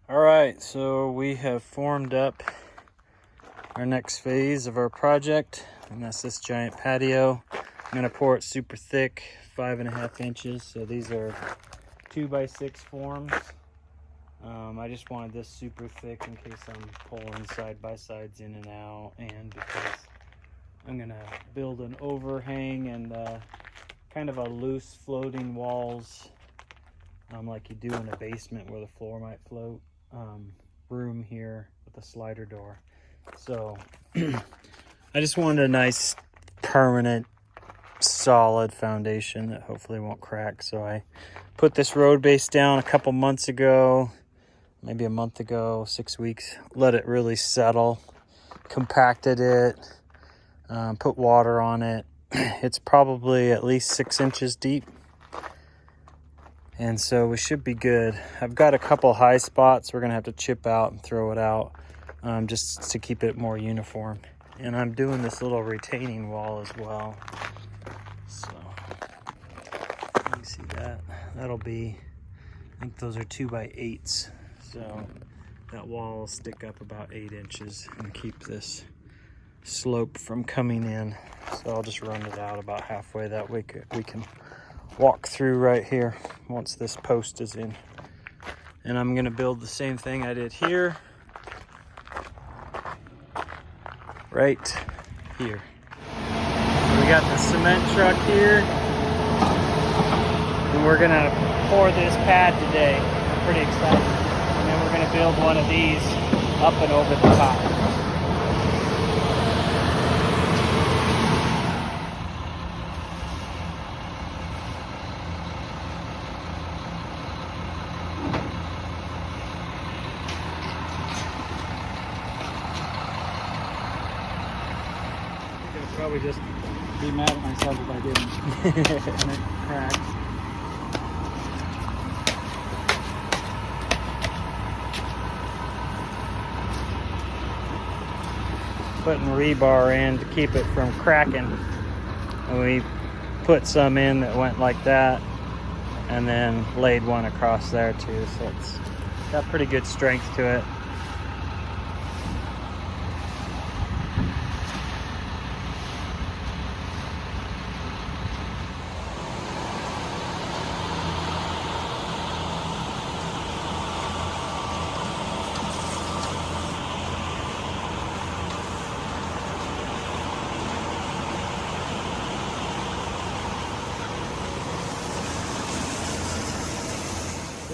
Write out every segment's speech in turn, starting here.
All right, so we have formed up our next phase of our project, and that's this giant patio. I'm gonna pour it super thick, 5.5 inches. So these are 2x6 forms. I just wanted this super thick in case I'm pulling side-by-sides in and out, and because I'm gonna build an overhang and kind of a loose floating walls, like you do in a basement where the floor might float. Room here with a slider door. So I just wanted a nice permanent solid foundation that hopefully won't crack. So I put this road base down a couple months ago, maybe a month ago, 6 weeks, let it really settle, compacted it, put water on it. It's probably at least 6 inches deep, and so we should be good. I've got a couple high spots we're gonna have to chip out and throw it out, just to keep it more uniform. And I'm doing this little retaining wall as well. So you can see that. That'll be, I think those are 2x8s. So that wall will stick up about 8 inches and keep this slope from coming in. So I'll just run it out about halfway. That way we can walk through right here once this post is in. And I'm gonna build the same thing I did here, right here. So we got the cement truck here, and we're gonna pour this pad today. I'm pretty excited. And then we're gonna build one of these up and over the top. I'd probably just be mad at myself if I didn't. And it cracked. Putting rebar in to keep it from cracking. And we put some in that went like that, and then laid one across there too. So it's got pretty good strength to it.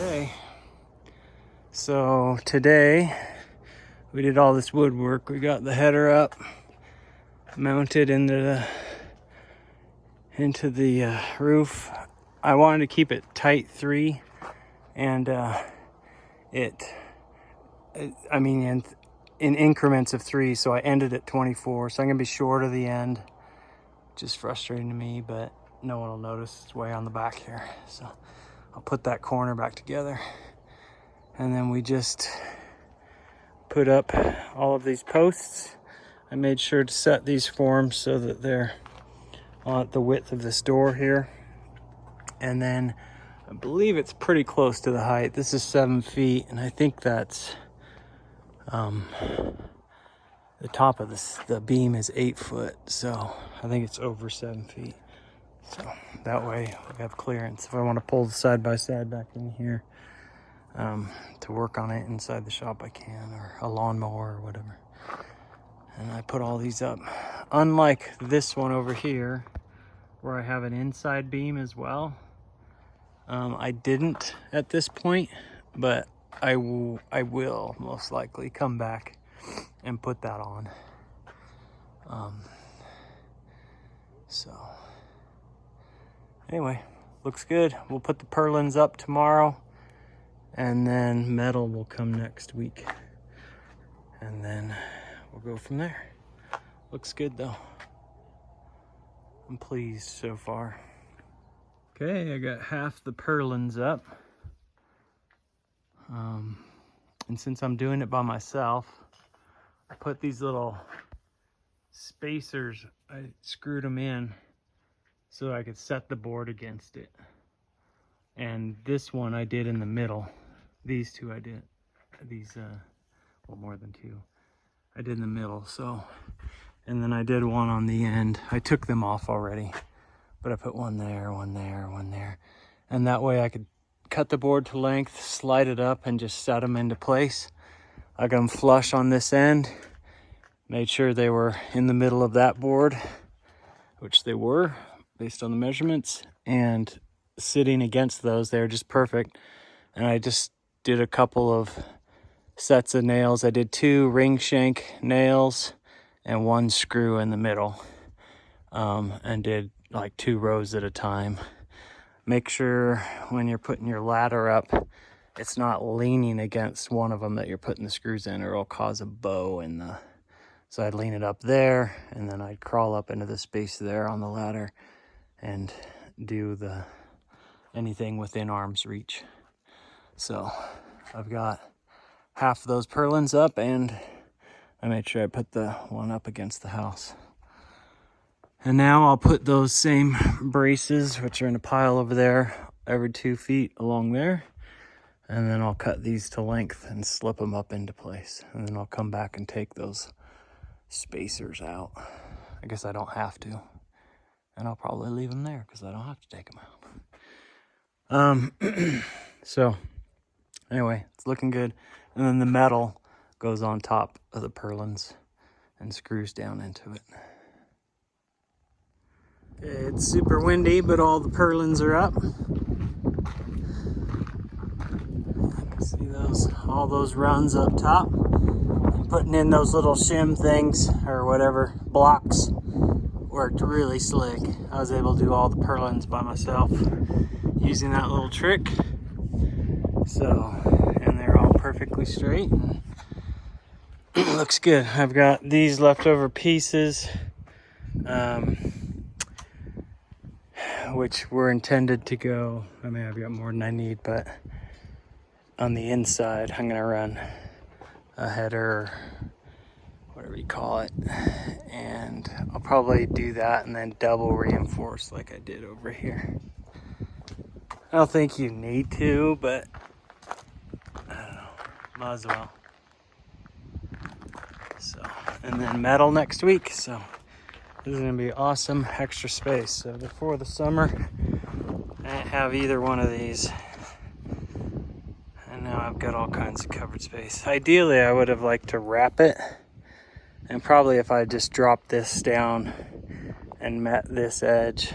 Okay, so today we did all this woodwork. We got the header up, mounted into the roof. I wanted to keep it tight 3, and I mean in increments of 3, so I ended at 24. So I'm gonna be short of the end, just frustrating to me, but no one will notice. It's way on the back here. So I'll put that corner back together, and then we just put up all of these posts. I made sure to set these forms so that they're on the width of this door here, and then I believe it's pretty close to the height. This is 7 feet, and I think that's the top of the beam is 8 foot, so I think it's over 7 feet. So that way we have clearance if I want to pull the side-by-side back in here to work on it inside the shop. I can, or a lawnmower or whatever. And I put all these up, unlike this one over here where I have an inside beam as well. I didn't at this point, but I will most likely come back and put that on. So anyway, looks good. We'll put the purlins up tomorrow, and then metal will come next week, and then we'll go from there. Looks good though. I'm pleased so far. Okay, I got half the purlins up. And since I'm doing it by myself, I put these little spacers, I screwed them in so I could set the board against it. And this one I did in the middle. These two I did these, well, more than 2. I did in the middle, so, and then I did one on the end. I took them off already, but I put one there, one there, one there. And that way I could cut the board to length, slide it up, and just set them into place. I got them flush on this end, made sure they were in the middle of that board, which they were based on the measurements, and sitting against those, they were just perfect. And I just did a couple of sets of nails. I did 2 ring shank nails and 1 screw in the middle, and did like 2 rows at a time. Make sure when you're putting your ladder up, it's not leaning against one of them that you're putting the screws in, or it'll cause a bow in the... So I'd lean it up there, and then I'd crawl up into the space there on the ladder and do anything within arm's reach. So I've got half of those purlins up, and I made sure I put the one up against the house. And now I'll put those same braces, which are in a pile over there, every 2 feet along there. And then I'll cut these to length and slip them up into place. And then I'll come back and take those spacers out. I guess I don't have to. And I'll probably leave them there because I don't have to take them out. So anyway, it's looking good. And then the metal goes on top of the purlins and screws down into it. Okay, it's super windy, but all the purlins are up. You can see those, all those runs up top. And putting in those little shim things, or whatever, blocks, worked really slick. I was able to do all the purlins by myself using that little trick. So, and they're all perfectly straight. Looks good. I've got these leftover pieces, which were intended to go, I mean, I've got more than I need, but on the inside, I'm gonna run a header, whatever you call it, and I'll probably do that and then double reinforce like I did over here. I don't think you need to, but I don't know, might as well. So, and then metal next week, so this is gonna be awesome extra space. So before the summer, I didn't have either one of these. And now I've got all kinds of covered space. Ideally, I would have liked to wrap it. And probably if I just dropped this down and met this edge,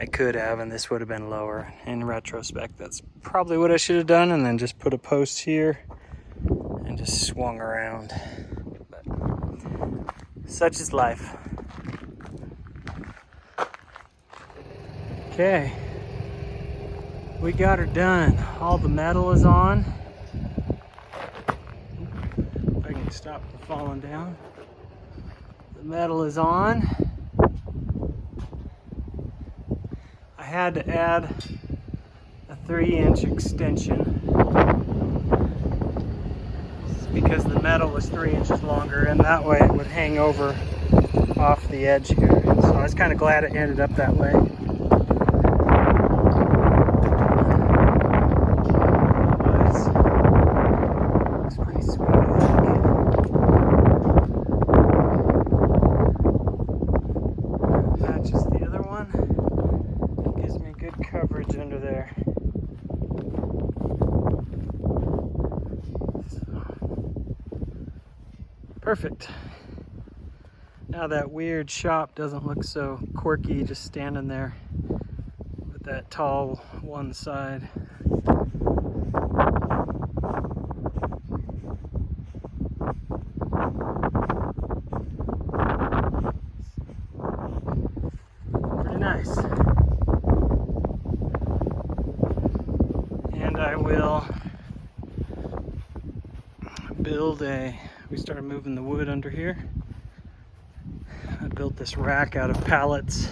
I could have, and this would have been lower. In retrospect, that's probably what I should have done, and then just put a post here and just swung around. But such is life. Okay, we got her done. All the metal is on. If I can stop from falling down. The metal is on. I had to add a 3-inch extension because the metal was 3 inches longer, and that way it would hang over off the edge here. So I was kind of glad it ended up that way. Coverage under there. Perfect. Now that weird shop doesn't look so quirky just standing there with that tall one side. Pretty nice. I will build we started moving the wood under here. I built this rack out of pallets.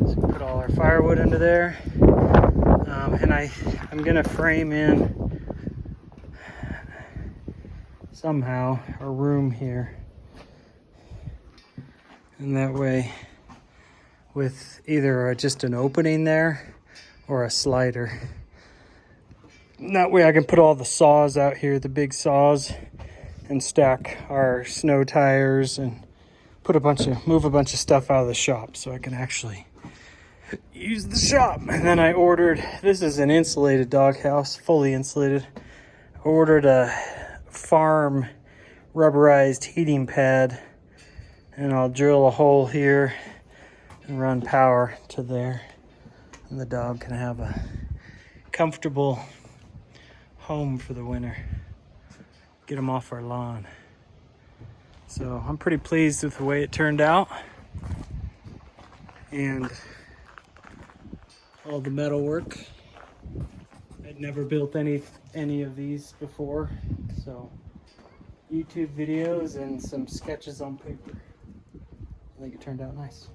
So we put all our firewood under there. And I'm gonna frame in somehow a room here. And that way, with either just an opening there or a slider, that way I can put all the saws out here, the big saws, and stack our snow tires and move a bunch of stuff out of the shop so I can actually use the shop. And then I ordered, this is an insulated doghouse, fully insulated. I ordered a farm rubberized heating pad, and I'll drill a hole here and run power to there. And the dog can have a comfortable home for the winter. Get him off our lawn. So I'm pretty pleased with the way it turned out. And all the metal work. I'd never built any of these before. So YouTube videos and some sketches on paper. I think it turned out nice.